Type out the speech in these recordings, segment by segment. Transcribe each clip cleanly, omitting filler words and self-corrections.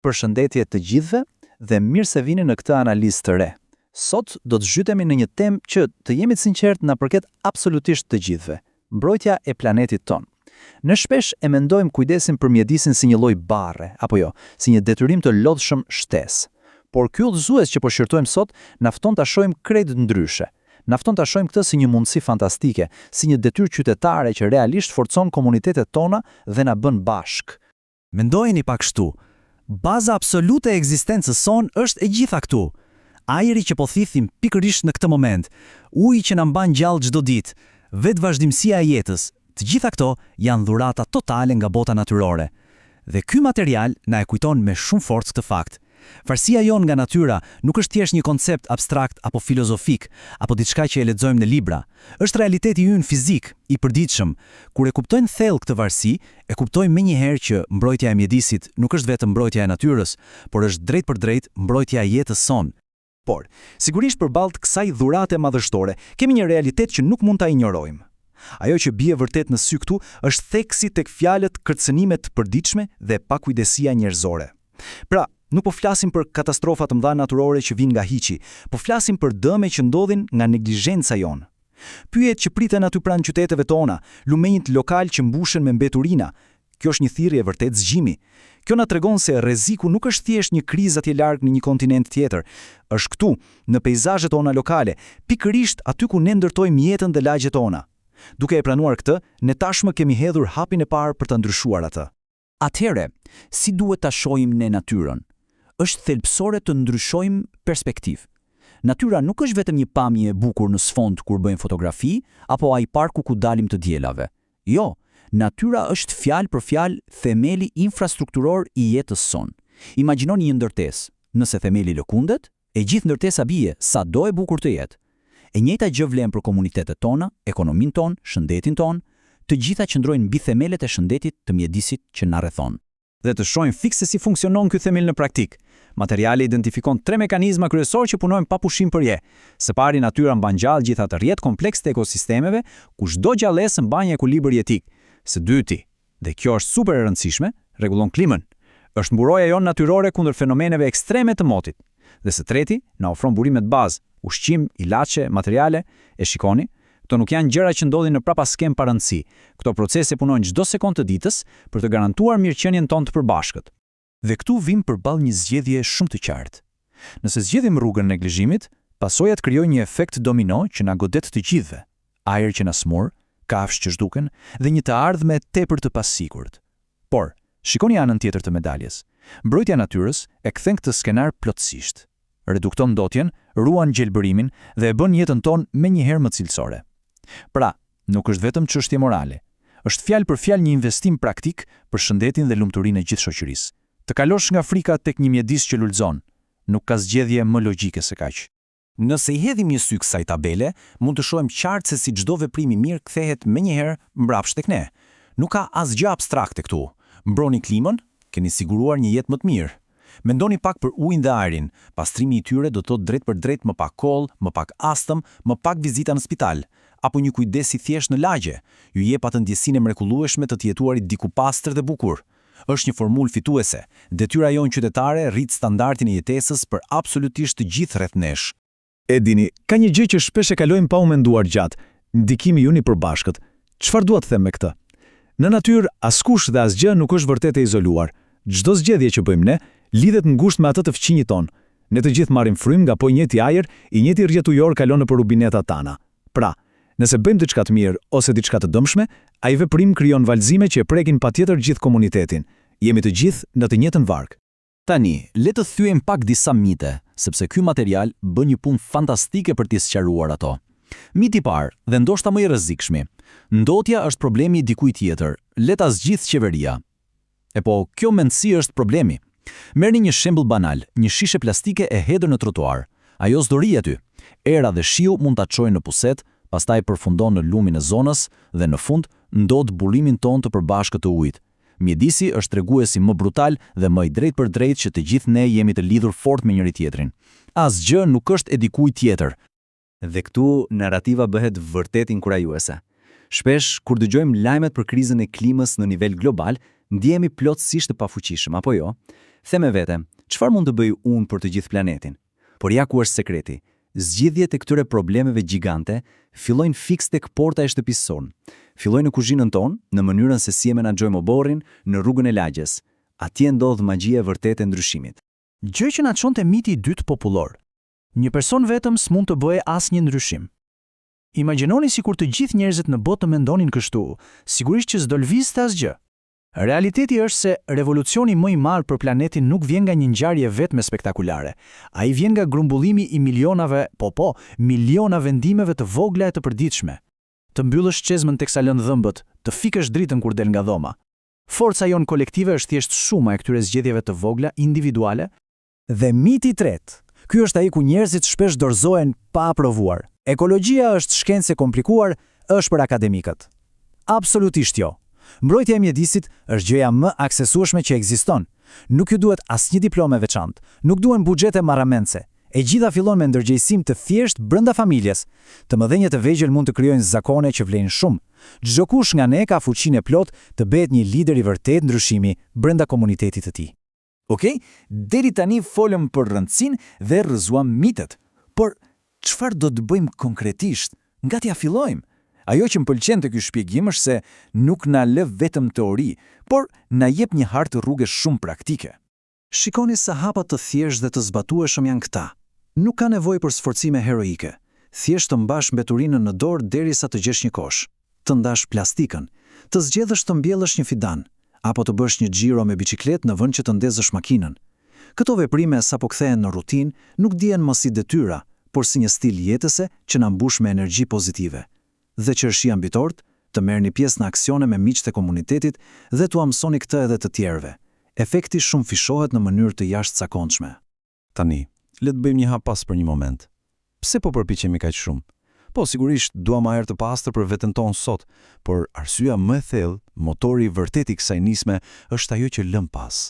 Përshëndetje të gjithëve dhe mirë se vini në këtë analizë të re. Sot do të zhytemi në një temë që, të jemi të sinqertë, na përket absolutisht të gjithëve: mbrojtja e planetit ton. Ne shpesh e mendojmë kujdesin për mjedisin si një lloj barre, apo jo, si një detyrim të lodhshëm shtesë. Por ky udhëzues që po shqyrtojmë sot na fton ta shohim krejt ndryshe. Na fton ta shohim këtë si një mundësi fantastike, si një detyrë qytetare që realisht forcon komunitetet tona dhe na bën bashk. Mendojeni pak kështu. Baza absolute e ekzistencës son është e gjitha këtu. Ajri që po thithim pikërisht në këtë moment, uji që na mban gjallë çdo ditë, vetë vazhdimësia e jetës, të gjitha këto janë dhurata totale nga bota natyrore. Dhe ky material na e kujton me shumë forcë këtë fakt. Varësia jon nga natyra nuk është thjesht një koncept abstrakt apo filozofik, apo diçka që e lexojmë në libra. Është realiteti ynë fizik, i përditshëm. Kur e kuptojmë thellë këtë varësi, e kuptojmë menjëherë që mbrojtja e mjedisit nuk është vetëm mbrojtja e natyrës, por është drejt për drejt mbrojtja e jetës son. Por, sigurisht përballë kësaj dhurate madhështore, kemi një realitet që nuk mund ta injorojmë. Ajo që bie vërtet në sy këtu është theksi tek fjalët kërcënime të përditshme dhe pakujdesia njerëzore. Pra, nuk po flasim për katastrofa të mëdha natyrore që vijnë nga hiçi, po flasim për dëme që ndodhin nga neglizhenca jonë. Pyjet që priten aty pranë qyteteve tona, lumenjit lokal që mbushen me mbeturina. Kjo është një thirrje vërtet zgjimi. Kjo na tregon se rreziku nuk është thjesht një krizë atje larg në një kontinent tjetër, është këtu, në peizazhet tona lokale, pikërisht aty ku ne ndërtojmë jetën dhe lagjet tona. Duke e pranuar këtë, ne tashmë kemi hedhur hapin e parë për ta ndryshuar atë. Atëherë, si duhet ta shohim ne natyrën? Është thelbësore të ndryshojmë perspektivë. Natyra nuk është vetëm një pamje e bukur në sfond kur bëjmë fotografi, apo ai parku ku dalim të dielave. Jo, natyra është fjalë për fjalë themeli infrastrukturor i jetës son. Imagjinoni një ndërtesë. Nëse themeli lëkundet, e gjithë ndërtesa bie, sado e bukur të jetë. E njëjta gjë vlen për komunitetet tona, ekonominë tonë, shëndetin tonë, të gjitha qëndrojnë mbi themelet e shëndetit të mjedisit që na rrethon. Dhe të shohim fikse si funksionon ky themel në praktik. Materiali identifikon 3 mekanizma kryesor që punojnë pa pushim përje. Së pari, natyra mban gjallë gjithë atë rrjet kompleks të ekosistemeve, ku çdo gjallësë mban një ekuilibër jetik. Së dyti, dhe kjo është super e rëndësishme, rregullon klimën. Është mburoja jonë natyrore kundër fenomeneve ekstreme të motit. Dhe së treti, na ofron burimet bazë, ushqim, ilaçe, materiale. E shikoni, këto nuk janë gjëra që ndodhin në prapaskem pa rëndësi. Këto procese punojnë çdo sekondë të ditës për të garantuar mirëqenien tonë të përbashkët. Dhe këtu vim përballë një zgjedhje shumë të qartë. Nëse zgjedhim rrugën e neglizhimit, pasojat krijojnë një efekt domino që na godet të gjithëve. Ajër që na smur, kafshë që zhduken dhe një të ardhme tepër të pasigurt. Por, shikoni anën tjetër të medaljes. Mbrojtja e natyrës e kthen këtë skenar plotësisht. Redukton ndotjen, ruan gjelbërimin dhe e bën jetën tonë menjëherë më cilësore. Pra, nuk është vetëm çështje morale. Është fjalë për fjalë një investim praktik për shëndetin dhe lumturinë e gjithë shoqërisë. Të kalosh nga frika tek një mjedis që lulëzon, nuk ka zgjedhje më logjike se kaq. Nëse i hedhim një sy kësaj tabele, mund të shohim qartë se si çdo veprim i mirë kthehet menjëherë mbrapsht tek ne. Nuk ka asgjë abstrakte këtu. Mbroni klimën, keni siguruar një jetë më të mirë. Mendoni pak për ujin dhe ajrin. Pastrimi i tyre do të thotë drejt për drejt më pak koll, më pak astëm, më pak vizita në spital, apo një kujdes i thjesht në lagje. Ju jep atë ndjesinë e mrekullueshme të të jetuarit diku pastër dhe bukur. Është një formulë fituese. Detyra jonë qytetare rrit standardin e jetesës për absolutisht të gjithë rreth nesh. E dini, ka një gjë që shpesh e kalojmë pa u menduar gjatë, ndikimi ynë i përbashkët. Çfarë dua të them me këtë? Në natyrë, askush dhe asgjë nuk është vërtet e izoluar. Çdo zgjedhje që bëjmë ne lidhet ngushtë me atë të fqinjit ton. Ne të gjithë marrim frym nga po i njëjti ajër, i njëjti rrjet ujor kalon nëpër rubinetat tana. Pra, nëse bëjmë diçka të mirë ose diçka të dëmshme, ai veprim krijon valëzime që e prekin patjetër gjithë komunitetin. Jemi të gjithë në të njëjtën varg. Tani, le të thyejmë pak disa mite, sepse ky material bën një punë fantastike për t'i sqaruar ato. Miti i parë, dhe ndoshta më i rrezikshëm. Ndotja është problemi i dikujt tjetër, le ta zgjidhë qeveria. E po, kjo mendësi është problemi. Merrni një shembull banal, një shishe plastike e hedhur në trotuar. Ajo s'do aty. Era dhe shiu mund ta çojnë në puset, pastaj përfundon në lumin e zonës dhe në fund ndodh burrimin tonë të përbashkët të ujit. Mjedisi është treguesi më brutal dhe më i drejtë për drejtë që të gjithë ne jemi të lidhur fort me njëri tjetrin. Asgjë nuk është e dikujt tjetër. Dhe këtu narrativa bëhet vërtet inkurajuese. Shpesh kur dëgjojmë lajmet për krizën e klimës në nivel global, Ndjehemi plotësisht të pafuqishëm, apo jo? The me vete, çfarë mund të bëj unë për të gjithë planetin? Por ja ku është sekreti. Zgjidhjet e këtyre problemeve gjigante fillojnë fiks tek porta e shtëpisë sonë. Fillojnë në kuzhinën tonë, në mënyrën se si e menaxhojmë oborrin, në rrugën e lagjes. Atje ndodh magjia e vërtetë e ndryshimit. Gjë që na çonte miti i dytë popullor. Një person vetëm s'mund të bëjë asnjë ndryshim. Imagjinoni sikur të gjithë njerëzit në botë mendonin kështu, sigurisht që s'do lvizte asgjë. Realiteti është se revolucioni më i madh për planetin nuk vjen nga një ngjarje vetme spektakulare. Ai vjen nga grumbullimi i milionave, miliona vendimeve të vogla e të përditshme. Të mbyllësh çezmën teksa lën dhëmbët, të fikësh dritën kur del nga dhoma. Forca jon kolektive është thjesht shuma e këtyre zgjedhjeve të vogla individuale. Dhe miti i tretë. Ky është ai ku njerëzit shpesh dorëzohen pa aprovuar. Ekologjia është shkencë e komplikuar, është për akademikët. Absolutisht jo. Mbrojtja e mjedisit është gjëja më aksesueshme që ekziston. Nuk ju duhet asnjë diplomë e veçantë, nuk duhen buxhete marramendse. E gjitha fillon me ndërgjegjësim të thjeshtë brenda familjes. Të mëdhenjët e vegjël mund të krijojnë zakone që vlejnë shumë. Çdo kush nga ne ka fuqinë e plotë të bëhet një lider i vërtet ndryshimi brenda komunitetit të tij. Okej, deri tani folëm për rëndësinë dhe rrëzuam mitet. Por çfarë do të bëjmë konkretisht? Nga t'ja fillojmë? Ajo që më pëlqen të ky shpjegim është se nuk na lë vetëm teori, por na jep një hartë rrugë shumë praktike. Shikoni sa hapa të thjeshtë dhe të zbatueshëm janë këta. Nuk ka nevojë për sforcime heroike. Thjesht të mbash mbeturinën në dorë derisa të gjesh një kosh, të ndash plastikën, të zgjedhësh të mbjellësh një fidan, apo të bësh një xhiro me biçikletë në vend që të ndezësh makinën. Këto veprime sapo kthehen në rutinë, nuk dihen më si detyra, por si një stil jetëse që na mbush me energji pozitive. Dhe qershi ambitort, të merrni pjesë në aksione me miqtë e komunitetit dhe t'u mësoni këtë edhe të tjerëve. Efekti shumë fishohet në mënyrë të jashtëzakonshme. Tani, le të bëjmë një hap pas për një moment. Pse po përpiqemi kaq shumë? Po, sigurisht, duam ajër të pastër për veten tonë sot, por arsyeja më e thellë, motori i vërtet i kësaj nisme, është ajo që lëm pas.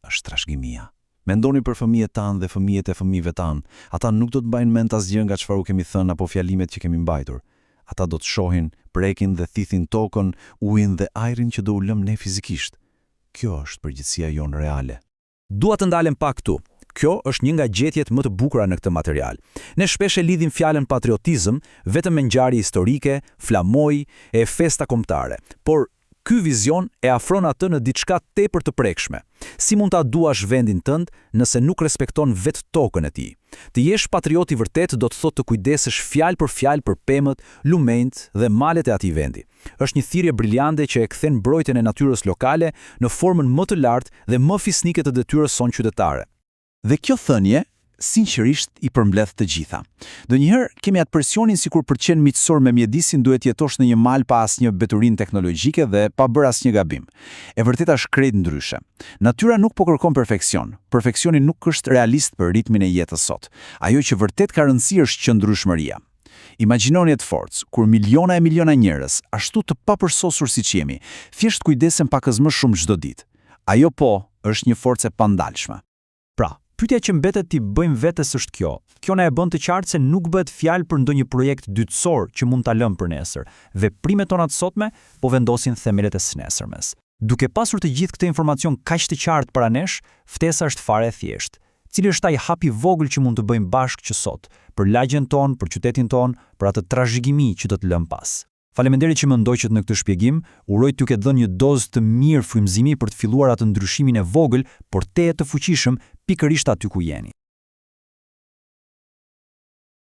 Është trashëgimia. Mendoni për fëmijët tanë dhe fëmijët e fëmijëve tanë. Ata nuk do të mbajnë mend asgjë nga çfarë u kemi thënë apo fjalimet që kemi mbajtur. Ata do të shohin, prekin dhe thithin tokën, ujin dhe ajrin që do u lëm ne fizikisht. Kjo është përgjithësia jonë reale. Dua të ndalem pak këtu. Kjo është një nga gjetjet më të bukura në këtë material. Ne shpesh e lidhim fjalën patriotizëm vetëm me ngjarje historike, flamoj e festa kombëtare, por ky vizion e afron atë në diçka tepër të prekshme. Si mund ta duash vendin tënd nëse nuk respekton vetë tokën e tij? Të jesh patriot i vërtet do të thotë të kujdesesh fjalë për pemët, lumenjt dhe malet e atij vendi. Është një thirrje briljante që e kthen mbrojtjen e natyrës lokale në formën më të lartë dhe më fisnike të detyrës sonë qytetare. Dhe kjo thënie, sinqerisht i përmbledh të gjitha. Donjëherë kemi atë presionin sikur për të qenë miqësor me mjedisin duhet jetosh në një mal pa asnjë beturinë teknologjike dhe pa bërë asnjë gabim. E vërteta është krejt ndryshe. Natyra nuk po kërkon perfeksion. Perfeksioni nuk është realist për ritmin e jetës sot. Ajo që vërtet ka rëndësi është qëndrueshmëria. Imagjinoni atë forcë kur miliona e miliona njerëz, ashtu të papërsosur siç jemi, thjesht kujdesen pakës më shumë çdo ditë. Ajo po është një forcë e pandalshme. Pra, pyetja që mbetet t'i bëjmë vetes është kjo. Kjo na e bën të qartë se nuk bëhet fjalë për ndonjë projekt dytësor që mund ta lëmë për nesër. Veprimet tona të sotme po vendosin themelet e së nesërmes. Duke pasur të gjithë këtë informacion kaq të qartë para nesh, ftesa është fare e thjeshtë. Cili është ai hap i vogël që mund të bëjmë bashkë që sot, për lagjen tonë, për qytetin tonë, për atë trashëgimi që do të lëm pas. Faleminderit që më ndoqët në këtë shpjegim, uroj t'ju ketë dhënë një dozë të mirë frymëzimi për të filluar atë ndryshimin e vogël, por te të fuqishëm pikërisht aty ku jeni.